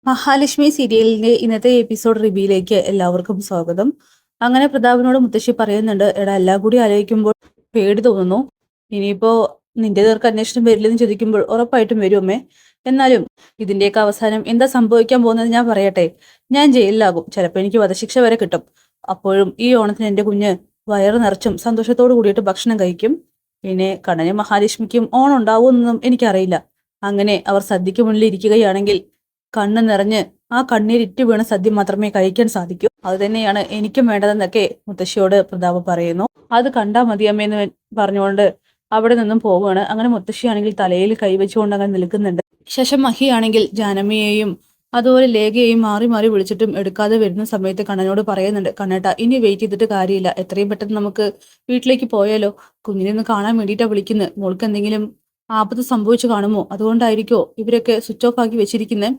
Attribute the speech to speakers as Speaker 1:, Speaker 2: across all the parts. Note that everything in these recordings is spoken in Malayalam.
Speaker 1: മഹാലക്ഷ്മി സീരിയലിന്റെ ഇന്നത്തെ എപ്പിസോഡ് റിവ്യൂയിലേക്ക് എല്ലാവർക്കും സ്വാഗതം. അങ്ങനെ പ്രതാപനോട് മുത്തശ്ശി പറയുന്നുണ്ട്, എടാ എല്ലാം കൂടി ആലോചിക്കുമ്പോൾ പേടി തോന്നുന്നു. ഇനിയിപ്പോ നിന്റെ നേർക്ക് അന്വേഷണം വരില്ലെന്ന് ചോദിക്കുമ്പോൾ ഉറപ്പായിട്ടും വരും അമ്മേ. എന്നാലും ഇതിന്റെയൊക്കെ അവസാനം എന്താ സംഭവിക്കാൻ പോകുന്നത് ഞാൻ പറയട്ടെ. ഞാൻ ജയിലിലാകും, ചിലപ്പോൾ എനിക്ക് വധശിക്ഷ വരെ കിട്ടും. അപ്പോഴും ഈ ഓണത്തിന് എന്റെ കുഞ്ഞ് വയറ് നിറച്ചും സന്തോഷത്തോടു കൂടിയിട്ട് ഭക്ഷണം കഴിക്കും. പിന്നെ കണ്ണനും മഹാലക്ഷ്മിക്കും ഓണം ഉണ്ടാവുമെന്നൊന്നും എനിക്കറിയില്ല. അങ്ങനെ അവർ സദ്യക്ക് മുന്നിൽ ഇരിക്കുകയാണെങ്കിൽ കണ്ണ് നിറഞ്ഞ് ആ കണ്ണീരിറ്റ് വീണ സദ്യ മാത്രമേ കഴിക്കാൻ സാധിക്കൂ. അത് തന്നെയാണ് എനിക്കും വേണ്ടതെന്നൊക്കെ മുത്തശ്ശിയോട് പ്രതാപ് പറയുന്നു. അത് കണ്ടാ മതിയമ്മേന്ന് പറഞ്ഞുകൊണ്ട് അവിടെ നിന്നും പോവുകയാണ്. അങ്ങനെ മുത്തശ്ശിയാണെങ്കിൽ തലയിൽ കൈവച്ചുകൊണ്ട് അങ്ങനെ നിൽക്കുന്നുണ്ട്. ശേഷം മഹിയാണെങ്കിൽ ജാനമ്മയെയും അതുപോലെ ലേഖയെയും മാറി മാറി വിളിച്ചിട്ടും എടുക്കാതെ വരുന്ന സമയത്ത് കണ്ണനോട് പറയുന്നുണ്ട്, കണ്ണേട്ടാ ഇനി വെയിറ്റ് ചെയ്തിട്ട് കാര്യമില്ല, എത്രയും പെട്ടെന്ന് നമുക്ക് വീട്ടിലേക്ക് പോയാലോ. കുഞ്ഞിനെ ഒന്ന് കാണാൻ വേണ്ടിയിട്ടാ വിളിക്കുന്നത്. മോൾക്ക് എന്തെങ്കിലും ആപത്ത് സംഭവിച്ചു കാണുമോ, അതുകൊണ്ടായിരിക്കോ ഇവരൊക്കെ സ്വിച്ച് ഓഫ് ആക്കി വെച്ചിരിക്കുന്നത്.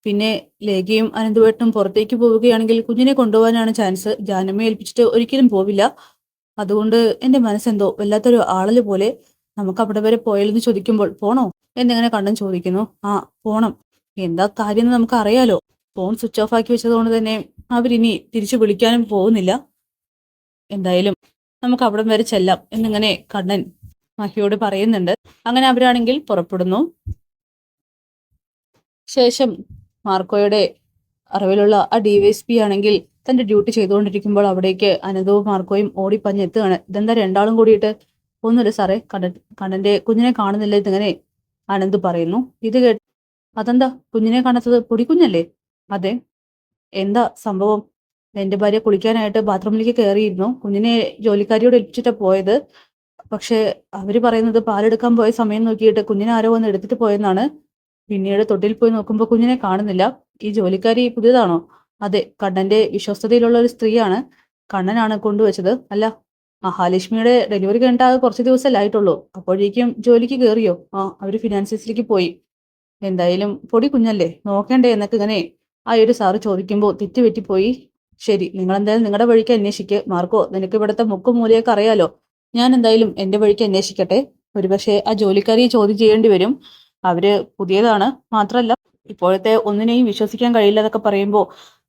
Speaker 1: പിന്നെ ലേഖയും അനന്തവേട്ടനും പുറത്തേക്ക് പോവുകയാണെങ്കിൽ കുഞ്ഞിനെ കൊണ്ടുപോകാനാണ് ചാൻസ്. ജാനമ്മയെ ഏൽപ്പിച്ചിട്ട് ഒരിക്കലും പോവില്ല. അതുകൊണ്ട് എന്റെ മനസ്സെന്തോ വല്ലാത്തൊരു ആളല് പോലെ. നമുക്ക് അവിടെ വരെ പോയാലെന്ന് ചോദിക്കുമ്പോൾ പോണോ എന്നിങ്ങനെ കണ്ണൻ ചോദിക്കുന്നു. ആ പോണം, എന്താ കാര്യം എന്ന് നമുക്ക് അറിയാലോ. ഫോൺ സ്വിച്ച് ഓഫ് ആക്കി വെച്ചതുകൊണ്ട് തന്നെ അവരിനി തിരിച്ചു വിളിക്കാനും പോകുന്നില്ല. എന്തായാലും നമുക്ക് അവിടം വരെ ചെല്ലാം എന്നിങ്ങനെ കണ്ണൻ മഹിയോട് പറയുന്നുണ്ട്. അങ്ങനെ അവരാണെങ്കിൽ പുറപ്പെടുന്നു. ശേഷം മാർക്കോയുടെ അറിവിലുള്ള ആ ഡിവൈഎസ്പി ആണെങ്കിൽ തന്റെ ഡ്യൂട്ടി ചെയ്തുകൊണ്ടിരിക്കുമ്പോൾ അവിടേക്ക് അനന്തവും മാർക്കോയും ഓടിപ്പഞ്ഞെത്തുകയാണ്. ഇതെന്താ രണ്ടാളും കൂടിയിട്ട്? ഒന്നുമില്ല സാറേ, കണ്ണന്റെ കുഞ്ഞിനെ കാണുന്നില്ല ഇതിങ്ങനെ അനന്ത് പറയുന്നു. ഇത് അതെന്താ കുഞ്ഞിനെ കാണാത്തത്? പൊടിക്കുഞ്ഞല്ലേ? അതെ. എന്താ സംഭവം? എന്റെ ഭാര്യ കുളിക്കാനായിട്ട് ബാത്റൂമിലേക്ക് കയറിയിരുന്നു. കുഞ്ഞിനെ ജോലിക്കാരിയോട് ഏൽപ്പിച്ചിട്ടാ പോയത്. പക്ഷെ അവര് പറയുന്നത് പാലെടുക്കാൻ പോയ സമയം നോക്കിയിട്ട് കുഞ്ഞിനെ ആരോ വന്ന് എടുത്തിട്ട് പോയെന്നാണ്. പിന്നീട് തൊട്ടിൽ പോയി നോക്കുമ്പോൾ കുഞ്ഞിനെ കാണുന്നില്ല. ഈ ജോലിക്കാരി പുതിയതാണോ? അതെ, കണ്ണന്റെ വിശ്വസ്തതയിലുള്ള ഒരു സ്ത്രീയാണ്. കണ്ണനാണ് കൊണ്ടുവച്ചത്. അല്ല, മഹാലക്ഷ്മിയുടെ ഡെലിവറി കഴിഞ്ഞിട്ട് കുറച്ച് ദിവസമല്ലേ ആയിട്ടുള്ളൂ. അപ്പോഴേക്കും ജോലിക്ക് കയറിയോ? ആ, അവര് ഫിനാൻസിയസിലേക്ക് പോയി. എന്തായാലും പൊടി കുഞ്ഞല്ലേ, നോക്കണ്ടേ എന്നൊക്കെ ഇങ്ങനെ ആ ഒരു സാറ് ചോദിക്കുമ്പോൾ തെറ്റുപറ്റിപ്പോയി. ശരി, നിങ്ങൾ എന്തായാലും നിങ്ങളുടെ വഴിക്ക് അന്വേഷിക്ക്. മാർക്കോ, നിനക്ക് ഇവിടുത്തെ മുക്കും മൂലയൊക്കെ അറിയാലോ. ഞാൻ എന്തായാലും എന്റെ വഴിക്ക് അന്വേഷിക്കട്ടെ. ഒരുപക്ഷെ ആ ജോലിക്കാരിയെ ചോദ്യം ചെയ്യേണ്ടി വരും. അവര് പുതിയതാണ്, മാത്രല്ല ഇപ്പോഴത്തെ ഒന്നിനെയും വിശ്വസിക്കാൻ കഴിയില്ല എന്നൊക്കെ പറയുമ്പോൾ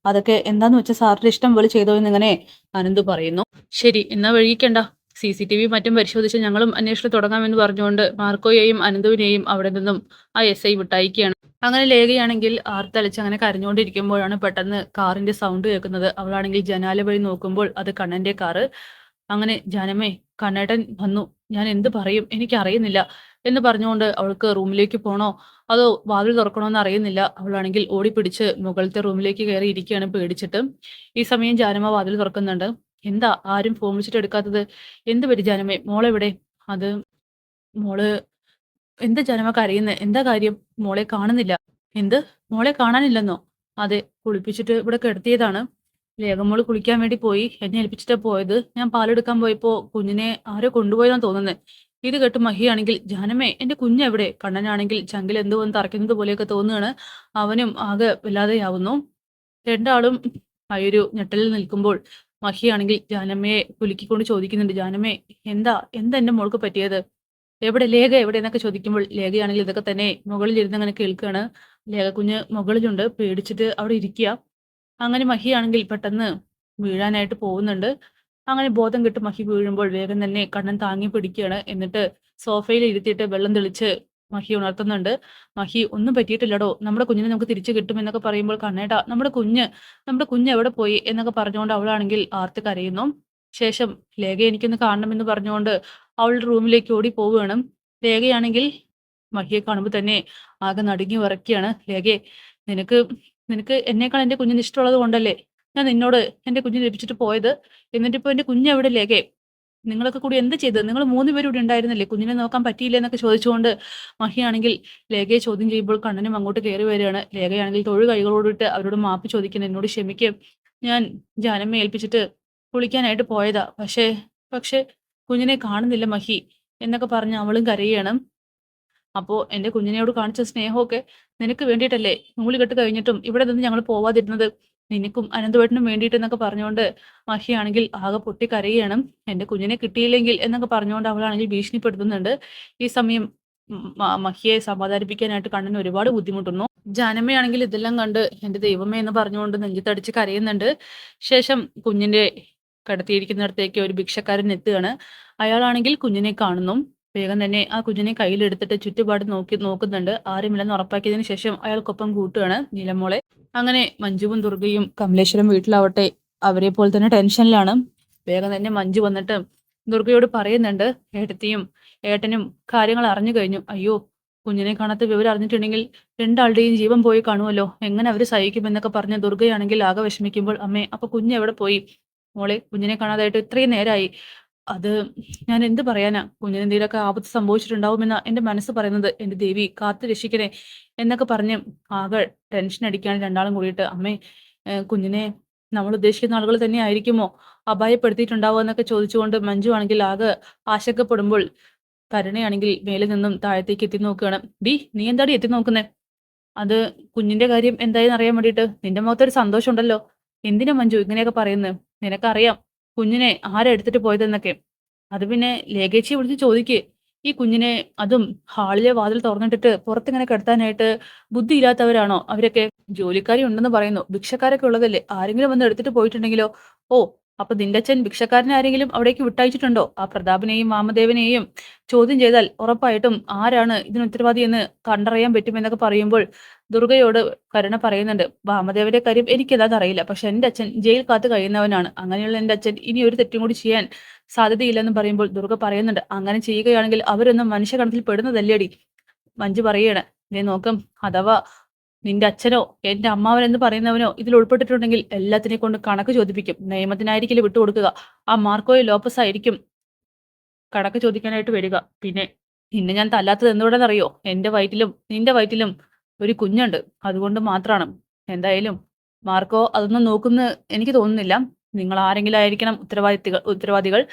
Speaker 1: അതൊക്കെ എന്താന്ന് വെച്ചാൽ സാറിന്റെ ഇഷ്ടം പോലെ ചെയ്തോ എന്നിങ്ങനെ അനന്ത് പറയുന്നു. ശരി, എന്നാ വഴിക്കണ്ട, CCTV മറ്റും പരിശോധിച്ച് ഞങ്ങളും അന്വേഷണം തുടങ്ങാമെന്ന് പറഞ്ഞുകൊണ്ട് മാർക്കോയെയും അനന്തുവിനെയും അവിടെ നിന്നും ആ SI വിട്ടയക്കുകയാണ്. അങ്ങനെ ലേഖയാണെങ്കിൽ ആർത്തലച്ച് അങ്ങനെ കരഞ്ഞുകൊണ്ടിരിക്കുമ്പോഴാണ് പെട്ടെന്ന് കാറിന്റെ സൗണ്ട് കേൾക്കുന്നത്. അവളാണെങ്കിൽ ജനാല വഴി നോക്കുമ്പോൾ അത് കണ്ണന്റെ കാറ്. അങ്ങനെ ജാനമ്മേ, കണ്ണേട്ടൻ വന്നു, ഞാൻ എന്ത് പറയും എനിക്കറിയുന്നില്ല എന്ന് പറഞ്ഞുകൊണ്ട് അവൾക്ക് റൂമിലേക്ക് പോണോ അതോ വാതിൽ തുറക്കണോന്ന് അറിയുന്നില്ല. അവളാണെങ്കിൽ ഓടിപ്പിടിച്ച് മുകളിലത്തെ റൂമിലേക്ക് കയറി ഇരിക്കുകയാണ് പേടിച്ചിട്ട്. ഈ സമയം ജാനമ്മ വാതിൽ തുറക്കുന്നുണ്ട്. എന്താ ആരും ഫോൺ വിളിച്ചിട്ട് എടുക്കാത്തത്? എന്ത് പറ്റി ജാനമ്മേ, മോളെവിടെ? അത് മോള് എന്താ ജാനമ്മ കരയുന്നത്? എന്താ കാര്യം? മോളെ കാണുന്നില്ല. എന്ത്, മോളെ കാണാനില്ലെന്നോ? അതെ, കുളിപ്പിച്ചിട്ട് ഇവിടെ കിടത്തിയതാണ്. ലേഖമോള് കുളിക്കാൻ വേണ്ടി പോയി, എന്നെ ഏൽപ്പിച്ചിട്ടാ പോയത്. ഞാൻ പാലെടുക്കാൻ പോയപ്പോ കുഞ്ഞിനെ ആരോ കൊണ്ടുപോയതാന്ന് തോന്നുന്നത്. ഇത് കേട്ട് മഹിയാണെങ്കിൽ, ജാനമ്മേ എന്റെ കുഞ്ഞെവിടെ? കണ്ണനാണെങ്കിൽ ചങ്കിൽ എന്തോ ഒന്ന് തറയ്ക്കുന്നത് പോലെയൊക്കെ തോന്നുകയാണ്. അവനും ആകെ വല്ലാതെയാവുന്നു. രണ്ടാളും ആ ഒരു ഞെട്ടലിൽ നിൽക്കുമ്പോൾ മഹിയാണെങ്കിൽ ജാനമ്മയെ കുലുക്കിക്കൊണ്ട് ചോദിക്കുന്നുണ്ട്, ജാനമ്മേ എന്താ എന്താ എന്റെ മോൾക്ക് പറ്റിയത്? എവിടെ ലേഖ എവിടെ എന്നൊക്കെ ചോദിക്കുമ്പോൾ ലേഖയാണെങ്കിൽ ഇതൊക്കെ തന്നെ മുകളിൽ ഇരുന്ന് അങ്ങനെ കേൾക്കുകയാണ്. ലേഖ കുഞ്ഞ് മുകളിലുണ്ട്, പേടിച്ചിട്ട് അവിടെ ഇരിക്കുക. അങ്ങനെ മഹിയാണെങ്കിൽ പെട്ടെന്ന് വീഴാനായിട്ട് പോകുന്നുണ്ട്. അങ്ങനെ ബോധം കെട്ട് മഹി വീഴുമ്പോൾ വേഗം തന്നെ കണ്ണൻ താങ്ങി പിടിക്കുകയാണ്. എന്നിട്ട് സോഫയിൽ ഇരുത്തിയിട്ട് വെള്ളം തെളിച്ച് മഹി ഉണർത്തുന്നുണ്ട്. മഹി, ഒന്നും പറ്റിയിട്ടില്ലടോ, നമ്മുടെ കുഞ്ഞിനെ നമുക്ക് തിരിച്ചു കിട്ടും എന്നൊക്കെ പറയുമ്പോൾ, കണ്ണേട്ടാ നമ്മുടെ കുഞ്ഞ് എവിടെ പോയി എന്നൊക്കെ പറഞ്ഞുകൊണ്ട് അവളാണെങ്കിൽ ആർത്ത് കരയുന്നു. ശേഷം ലേഖ എനിക്കൊന്ന് കാണണമെന്ന് പറഞ്ഞുകൊണ്ട് അവളുടെ റൂമിലേക്ക് ഓടി പോവുകയാണ്. ലേഖയാണെങ്കിൽ മഹിയെ കാണുമ്പോൾ തന്നെ ആകെ നടുങ്ങി വിറയ്ക്കുകയാണ്. ലേഖയെ, നിനക്ക് നിനക്ക് എന്നേക്കാൾ എന്റെ കുഞ്ഞിന് ഇഷ്ടമുള്ളത് കൊണ്ടല്ലേ ഞാൻ നിന്നോട് എന്റെ കുഞ്ഞിനെ ലഭിച്ചിട്ട് പോയത്? എന്നിട്ടിപ്പോ എന്റെ കുഞ്ഞ് എവിടെ ലേഖയെ? നിങ്ങളൊക്കെ കൂടി എന്ത് ചെയ്ത്? നിങ്ങൾ 3 പേരും ഇവിടെ ഉണ്ടായിരുന്നില്ലേ? കുഞ്ഞിനെ നോക്കാൻ പറ്റിയില്ല എന്നൊക്കെ ചോദിച്ചുകൊണ്ട് മഹിയാണെങ്കിൽ ലേഖയെ ചോദ്യം ചെയ്യുമ്പോൾ കണ്ണനും അങ്ങോട്ട് കയറി വരികയാണ്. ലേഖയാണെങ്കിൽ തൊഴു കൈകളോടിട്ട് അവരോട് മാപ്പ് ചോദിക്കണം, എന്നോട് ക്ഷമിക്കും, ഞാൻ ജാനമ്മയെ ഏൽപ്പിച്ചിട്ട് കുളിക്കാനായിട്ട് പോയതാ. പക്ഷേ പക്ഷേ കുഞ്ഞിനെ കാണുന്നില്ല മഹി എന്നൊക്കെ പറഞ്ഞ് അവളും കരയുകയാണ്. അപ്പോ എന്റെ കുഞ്ഞിനോട് കാണിച്ച സ്നേഹമൊക്കെ നിനക്ക് വേണ്ടിയിട്ടല്ലേ നൂല് കെട്ട് കഴിഞ്ഞിട്ടും ഇവിടെ നിന്ന് ഞങ്ങൾ പോവാതിരുന്നത്? നിനക്കും അനന്തവേട്ടനും വേണ്ടിയിട്ട് എന്നൊക്കെ പറഞ്ഞുകൊണ്ട് മഹിയാണെങ്കിൽ ആകെ പൊട്ടി കരയുകയാണ്. എന്റെ കുഞ്ഞിനെ കിട്ടിയില്ലെങ്കിൽ എന്നൊക്കെ പറഞ്ഞുകൊണ്ട് അവളാണെങ്കിൽ ഭീഷണിപ്പെടുത്തുന്നുണ്ട്. ഈ സമയം മഹിയെ സമാധാനിപ്പിക്കാനായിട്ട് കണ്ണന് ഒരുപാട് ബുദ്ധിമുട്ടുന്നു. ജാനമ്മയാണെങ്കിൽ ഇതെല്ലാം കണ്ട് എന്റെ ദൈവമേ എന്ന് പറഞ്ഞുകൊണ്ട് നെഞ്ചത്തടിച്ച് കരയുന്നുണ്ട്. ശേഷം കുഞ്ഞിന്റെ കിടത്തിയിരിക്കുന്നിടത്തേക്ക് ഒരു ഭിക്ഷക്കാരൻ എത്തുകയാണ്. അയാളാണെങ്കിൽ കുഞ്ഞിനെ കാണുന്നു. വേഗം തന്നെ ആ കുഞ്ഞിനെ കയ്യിലെടുത്തിട്ട് ചുറ്റുപാട് നോക്കുന്നുണ്ട്. ആരുമില്ലെന്ന് ഉറപ്പാക്കിയതിന് ശേഷം അയാൾക്കൊപ്പം കൂട്ടുകയാണ് നീലമോളെ. അങ്ങനെ മഞ്ജുവും ദുർഗയും കമലേശ്വരം വീട്ടിലാവട്ടെ അവരെ പോലെ തന്നെ ടെൻഷനിലാണ്. വേഗം തന്നെ മഞ്ജു വന്നിട്ട് ദുർഗയോട് പറയുന്നുണ്ട്, ഏട്ടത്തിയും ഏട്ടനും കാര്യങ്ങൾ അറിഞ്ഞു കഴിഞ്ഞു. അയ്യോ, കുഞ്ഞിനെ കാണാത്ത വിവരം അറിഞ്ഞിട്ടുണ്ടെങ്കിൽ രണ്ടാളുടെയും ജീവൻ പോയി കാണുമല്ലോ, എങ്ങനെ അവര് സഹിക്കുമെന്നൊക്കെ പറഞ്ഞ് ദുർഗയാണെങ്കിൽ ആകെ വിഷമിക്കുമ്പോൾ, അമ്മേ അപ്പൊ കുഞ്ഞ് എവിടെ പോയി? മോളെ, കുഞ്ഞിനെ കാണാതായിട്ട് ഇത്രയും നേരമായി. അത് ഞാൻ എന്ത് പറയാനാ? കുഞ്ഞിന് എന്തെങ്കിലുമൊക്കെ ആപത്ത് സംഭവിച്ചിട്ടുണ്ടാവുമെന്നാ എന്റെ മനസ്സ് പറയുന്നത്. എന്റെ ദേവി കാത്തു രക്ഷിക്കണേ എന്നൊക്കെ പറഞ്ഞ് ആകെ ടെൻഷൻ അടിക്കുകയാണ് രണ്ടാളും കൂടിയിട്ട്. അമ്മേ, കുഞ്ഞിനെ നമ്മൾ ഉദ്ദേശിക്കുന്ന ആളുകൾ തന്നെ ആയിരിക്കുമോ അപായപ്പെടുത്തിയിട്ടുണ്ടാവുക എന്നൊക്കെ ചോദിച്ചുകൊണ്ട് മഞ്ജു ആണെങ്കിൽ ആകെ ആശങ്കപ്പെടുമ്പോൾ കരുണയാണെങ്കിൽ മേലിൽ നിന്നും താഴത്തേക്ക് എത്തി നോക്കുകയാണ്. നീ എന്താടി എത്തി നോക്കുന്നേ? അത് കുഞ്ഞിന്റെ കാര്യം എന്തായെന്ന് അറിയാൻ വേണ്ടിയിട്ട്. നിന്റെ മുഖത്തൊരു സന്തോഷം ഉണ്ടല്ലോ. എന്തിനാ മഞ്ജു ഇങ്ങനെയൊക്കെ പറയുന്നത്? നിനക്കറിയാം കുഞ്ഞിനെ ആരാ എടുത്തിട്ട് പോയതെന്നൊക്കെ. അത് പിന്നെ ലേഖേച്ചിയെ വിളിച്ച് ചോദിക്ക്. ഈ കുഞ്ഞിനെ, അതും ഹാളിലെ വാതിൽ തുറന്നിട്ടിട്ട് പുറത്തിങ്ങനെ കിടത്താനായിട്ട് ബുദ്ധിയില്ലാത്തവരാണോ അവരൊക്കെ? ജോലിക്കാരി ഉണ്ടെന്ന് പറയുന്നു, ഭിക്ഷക്കാരൊക്കെ ഉള്ളതല്ലേ, ആരെങ്കിലും വന്ന് എടുത്തിട്ട് പോയിട്ടുണ്ടെങ്കിലോ? ഓ, അപ്പൊ നിന്റെ അച്ഛൻ ഭിക്ഷക്കാരനെ ആരെങ്കിലും അവിടേക്ക് വിട്ടയച്ചിട്ടുണ്ടോ? ആ പ്രതാപനെയും വാമദേവനെയും ചോദ്യം ചെയ്താൽ ഉറപ്പായിട്ടും ആരാണ് ഇതിന് ഉത്തരവാദി എന്ന് കണ്ടറിയാൻ പറ്റുമെന്നൊക്കെ പറയുമ്പോൾ ദുർഗയോട് കരുണ പറയുന്നുണ്ട്, വാമദേവന്റെ കാര്യം എനിക്കതാത് അറിയില്ല, പക്ഷെ എന്റെ അച്ഛൻ ജയിൽ കാത്ത് കഴിയുന്നവനാണ്. അങ്ങനെയുള്ള എന്റെ അച്ഛൻ ഇനി ഒരു തെറ്റും കൂടി ചെയ്യാൻ സാധ്യതയില്ലെന്ന് പറയുമ്പോൾ ദുർഗ പറയുന്നുണ്ട്, അങ്ങനെ ചെയ്യുകയാണെങ്കിൽ അവരൊന്നും മനുഷ്യഗണത്തിൽ പെടുന്നതല്ലേടി. മഞ്ജു പറയാണ്, നീ നോക്കും, അഥവാ നിന്റെ അച്ഛനോ എന്റെ അമ്മാവനെന്ന് പറയുന്നവനോ ഇതിൽ ഉൾപ്പെട്ടിട്ടുണ്ടെങ്കിൽ എല്ലാത്തിനെ കൊണ്ട് കണക്ക് ചോദിപ്പിക്കും. നിയമത്തിനായിരിക്കില്ല വിട്ടുകൊടുക്കുക. ആ മാർക്കോയോ ലോപ്പസ് ആയിരിക്കും കണക്ക് ചോദിക്കാനായിട്ട് വരിക. പിന്നെ നിന്നെ ഞാൻ തല്ലാത്തത് എന്തുകൊണ്ടെന്നറിയോ? എന്റെ വയറ്റിലും നിന്റെ വയറ്റിലും ഒരു കുഞ്ഞുണ്ട്, അതുകൊണ്ട് മാത്രമാണ്. എന്തായാലും മാർക്കോ അതൊന്നും നോക്കുന്ന എനിക്ക് തോന്നുന്നില്ല. നിങ്ങൾ ആരെങ്കിലും ആയിരിക്കണം ഉത്തരവാദികൾ.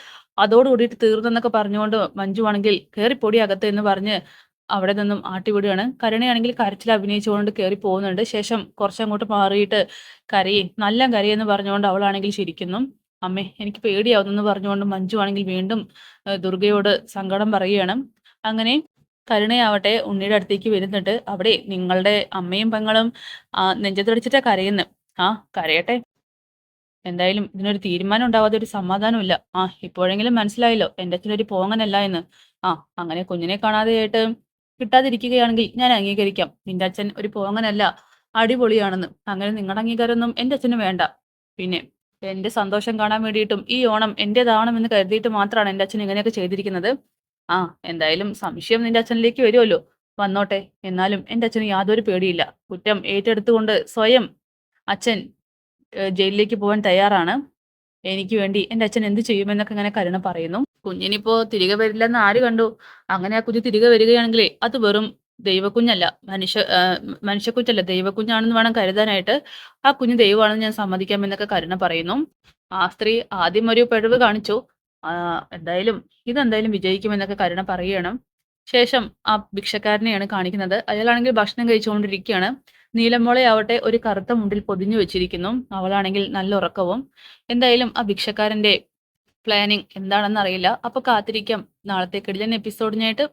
Speaker 1: അതോടുകൂടിയിട്ട് തീർന്നെന്നൊക്കെ പറഞ്ഞുകൊണ്ട് മഞ്ജു ആണെങ്കിൽ കയറിപ്പൊടി അകത്ത് എന്ന് പറഞ്ഞ് അവിടെ നിന്നും ആട്ടിവിടുകയാണ്. കരുണയാണെങ്കിൽ കരച്ചിൽ അഭിനയിച്ചുകൊണ്ട് കയറി പോകുന്നുണ്ട്. ശേഷം കുറച്ചങ്ങോട്ട് മാറിയിട്ട് നല്ല കരയെന്ന് പറഞ്ഞുകൊണ്ട് അവളാണെങ്കിൽ ചിരിക്കുന്നു. അമ്മേ, എനിക്ക് പേടിയാവുന്നെന്ന് പറഞ്ഞുകൊണ്ട് മഞ്ജു ആണെങ്കിൽ വീണ്ടും ദുർഗയോട് സങ്കടം പറയുകയാണ്. അങ്ങനെ കരുണയാവട്ടെ ഉണ്ണിയുടെ അടുത്തേക്ക് വരുന്നുണ്ട്. അവിടെ നിങ്ങളുടെ അമ്മയും പെങ്ങളും നെഞ്ചത്തടിച്ചിട്ടാ കരയുന്നു. ആ, കരയട്ടെ. എന്തായാലും ഇതിനൊരു തീരുമാനം ഉണ്ടാവാതെ ഒരു സമാധാനമില്ല. ഇപ്പോഴെങ്കിലും മനസ്സിലായല്ലോ എന്റെ അച്ഛനൊരു പോങ്ങനല്ല എന്ന്. അങ്ങനെ കുഞ്ഞിനെ കാണാതെയായിട്ട് കിട്ടാതിരിക്കുകയാണെങ്കിൽ ഞാൻ അംഗീകരിക്കാം. നിന്റെ അച്ഛൻ ഒരു പോങ്ങനല്ല, അടിപൊളിയാണെന്ന്. അങ്ങനെ നിങ്ങളുടെ അംഗീകാരമൊന്നും എന്റെ അച്ഛന് വേണ്ട. പിന്നെ എന്റെ സന്തോഷം കാണാൻ വേണ്ടിയിട്ടും ഈ ഓണം എന്റേതാവണമെന്ന് കരുതിയിട്ട് മാത്രമാണ് എന്റെ അച്ഛൻ ഇങ്ങനെയൊക്കെ ചെയ്തിരിക്കുന്നത്. ആ, എന്തായാലും സംശയം നിന്റെ അച്ഛനിലേക്ക് വരുമല്ലോ, വന്നോട്ടെ. എന്നാലും എന്റെ അച്ഛന് യാതൊരു പേടിയില്ല. കുറ്റം ഏറ്റെടുത്തുകൊണ്ട് സ്വയം അച്ഛൻ ജയിലിലേക്ക് പോകാൻ തയ്യാറാണ്. എനിക്ക് വേണ്ടി എന്റെ അച്ഛൻ എന്ത് ചെയ്യുമെന്നൊക്കെ ഇങ്ങനെ കരുണ പറയുന്നു. കുഞ്ഞിനിപ്പോ തിരികെ വരില്ലെന്ന് ആര് കണ്ടു? അങ്ങനെ ആ കുഞ്ഞ് തിരികെ വരികയാണെങ്കിലേ അത് വെറും ദൈവക്കുഞ്ഞല്ല, മനുഷ്യക്കുഞ്ഞല്ല, ദൈവക്കുഞ്ഞാണെന്ന് വേണം കരുതാനായിട്ട്. ആ കുഞ്ഞ് ദൈവമാണെന്ന് ഞാൻ സമ്മതിക്കാമെന്നൊക്കെ കരുണ പറയുന്നു. ആ സ്ത്രീ ആദ്യം ഒരു പിഴവ് കാണിച്ചു. എന്തായാലും ഇതെന്തായാലും വിജയിക്കുമെന്നൊക്കെ കരുണ പറയണം. ശേഷം ആ ഭിക്ഷക്കാരനെയാണ് കാണിക്കുന്നത്. അയാളാണെങ്കിൽ ഭക്ഷണം കഴിച്ചുകൊണ്ടിരിക്കുകയാണ്. നീലമോളെ ആവട്ടെ ഒരു കറുത്ത മുണ്ടിൽ പൊതിഞ്ഞു വെച്ചിരിക്കുന്നു. അവളാണെങ്കിൽ നല്ല ഉറക്കവും. എന്തായാലും ആ ഭിക്ഷക്കാരന്റെ പ്ലാനിങ് എന്താണെന്ന് അറിയില്ല. അപ്പൊ കാത്തിരിക്കാം നാളത്തെ കിടിലൻ എപ്പിസോഡിനായിട്ട്.